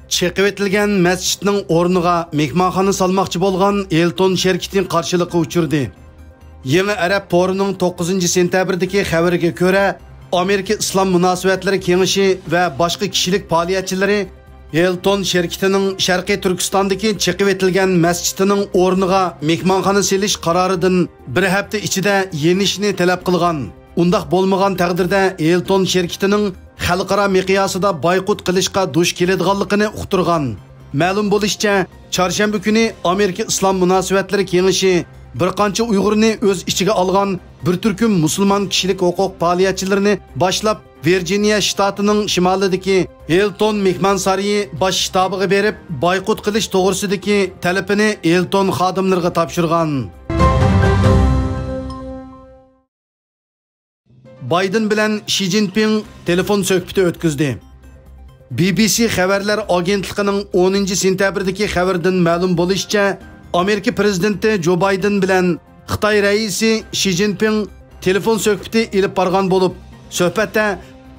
chekib etilgan masjidning o'rniga mehmonxona salmoqchi bo'lgan Elton şirketining qarshiligiga uchirdi. Yangi Arab porining 9-sentabrdagi xabariga ko'ra, Amerika Islom munosabatlari kengashi va boshqa kishilik faoliyatchilari Elton şirketining Sharqiy Turkistondagi chekib etilgan masjidining o'rniga mehmonxona selish qaroridan bir hafta ichida yenishni talab qilgan. Undaq bo'lmagan taqdirda Elton şirketining xalqaro miqyosida boyqut qilishga duch keladiganligini uqtirgan. Ma'lum bo'lishicha, chorshanba kuni Amerika Islom munosabatlari kengashi bir qancha Uyg'urni o'z ichiga olgan bir turkum musulmon kishilik huquq faoliyatchilarini boshlab Virginia shtatining shimolidagi Elton mehmon saroyi bosh shtabiga berib, boyqut qilish to'g'risidagi talabini Elton xodimlariga topshirgan. Biden bilan Xi Jinping telefon suhbati o'tkazdi. BBC xabarlar agentligining 10-sentabrdagi xabardan ma'lum bo'lishicha, Amerika prezidenti Joe Biden bilan Xitoy raisi Xi Jinping telefon suhbati ilib borgan bo'lib, suhbatda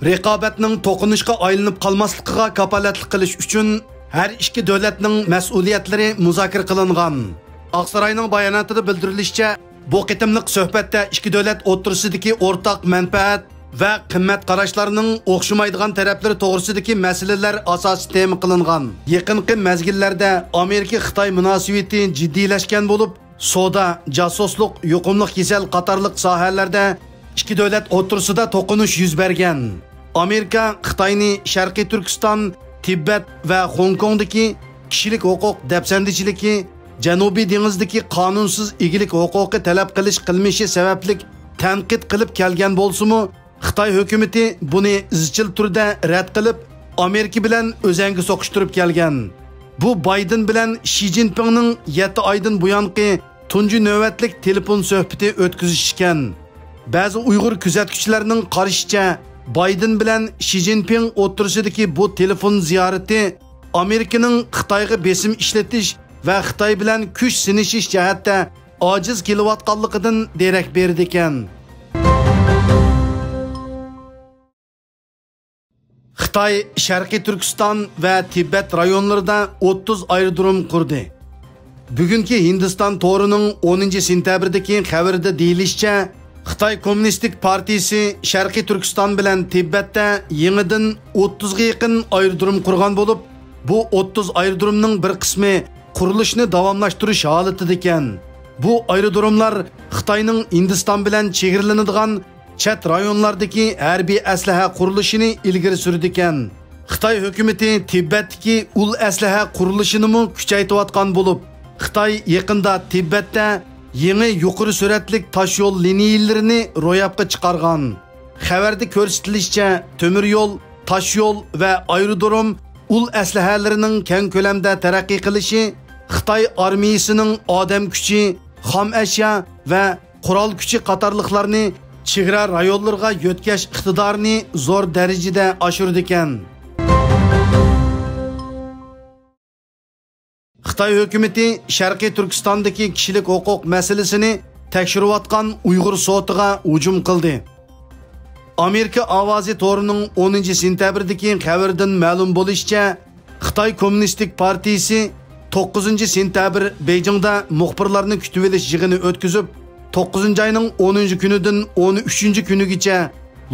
raqobatning to'qinishga aylanib qolmasligiga kafolatlik qilish uchun har ikki davlatning mas'uliyatlari muzokara qilingan. Oqsaroyning bayonotida bildirilishicha, bu qitimliq suhbatda ikki davlat o'rtasidagi o'rtaq manfaat va qimmat qarashlarining o'xshamaydigan taraflari to'g'risidagi masalalar asosiy tema qilingan. Yaqinqi mezgillarda Amerika-Xitoy munosabati jiddiylashgan bo'lib, savdo, josuslik, yuqumli kasal qatorliq sohalarda ikki davlat o'rtasida to'qinish yuz bergan. Amerika Xitoyni Sharqiy Turkiston, Tibet va Hong Kongdagi kishilik huquq dafsandichiligi, Janubiy dengizdagi qonunsiz egilik huquqi talab qilish qilmishi sababli tanqid qilib kelgan bo'lsa-mu, Xitoy hukumatı buni izchil turda rad qilib, Amerika bilan o'zanga so'qishtirib kelgan. Bu Biden bilan Xi Jinpingning 7 oydan buyonqi tunji navbatlik telefon suhbati o'tkazishgan. Ba'zi Uyg'ur kuzatuvchilarining qarashicha, Biden bilan Xi Jinping o'rtasidagi bu telefon ziyorati Amerikaning Xitoyga besim ishlatish va Xitoy bilan kuch sinishish jihatda ojiz kelayotganligidan derak berdi ekan. Xitoy Sharqiy Turkiston va Tibet rayonlarida 30 aerodrom qurdi. Bugungi Hindiston to'rining 10-sentabrdagi xabarida deyilishicha, Xitoy Kommunistik partiyasi Sharqiy Turkiston bilan Tibetda yangidan 30 ga yaqin aerodrom qurgan bo'lib, bu 30 aerodromning bir qismi qurilishni davomlashtirish holatida ekan. Bu aerodromlar Xitoyning Hindiston bilan chegaralanadigan chet rayonlardagi harbiy aslaha qurilishini ilgari surdi ekan. Xitoy hukumatı Tibetdagi ul aslaha qurilishini kuchaytirayotgan bo'lib, Xitoy yaqinda Tibetda yangi yuqori sur'atlik tosh yo'l liniyalarini ro'yobga chiqargan. Xabarda ko'rsatilishicha, temir yo'l, tosh yo'l va aerodrom ul aslahalarining keng ko'lamda taraqqiy qilishi Xitoy armiyasining odam kuchi, xom ashyo va qurol kuchi qatorliqlarni chegara rayonlarga yetkash iqtidorini zo'r darajada oshirdi ekan. Xitoy hukumatı Sharqiy Turkistondagi kishilik huquq masalasini tekshirayotgan Uyg'ur sotiga hujum qildi. Amerika ovozi to'rining 10-sentabrdagi xabardan ma'lum bo'lishicha, Xitoy Kommunistik partiyasi 9-sentabr Beijingda muxbirlarni kutib olish yig'ini o'tkazib, 9-oyning 10-kunidan 13-kunigacha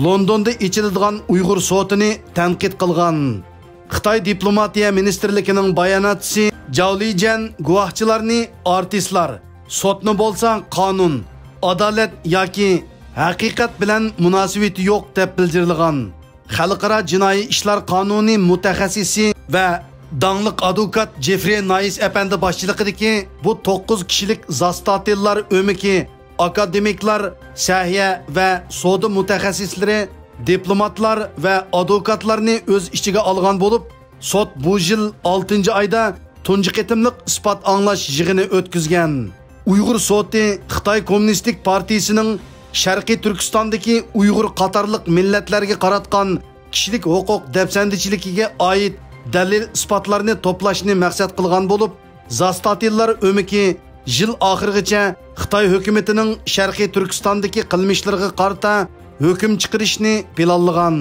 Londonda ichiladigan Uyg'ur sotini tanqid qilgan. Xitoy diplomatiya ministrligining bayonotchisi Zhao Lijian guvohchilarni artistlar, sotni bo'lsa qonun, adolat yoki haqiqat bilan munosabati yo'q deb bildirgan. Xalqaro jinoiy ishlar qonuni mutaxassisi va dangliq advokat Jeffrey Nice apandi boshchiligidagi bu 9 kishilik zastatillar o'miki akademiklar, sahiya va savdo mutaxassislari, diplomatlar va advokatlarni o'z ichiga olgan bo'lib, sot bu yil 6-oyda tunji qitimliq isbot anglash yig'ini o'tkazgan. Uyg'ur soti Xitoy Kommunistik partiyasining Sharqiy Turkistondagi Uyg'ur qatorliq millatlarga qaratgan kishilik huquq dafsandichiligiga oid dalil isbotlarni to'plashni maqsad qilgan bo'lib, zastatillar o'miki yil oxirigacha Xitoy hukumatining Sharqiy Turkistondagi qilmishlariga qarata hukm chiqarishni planlagan.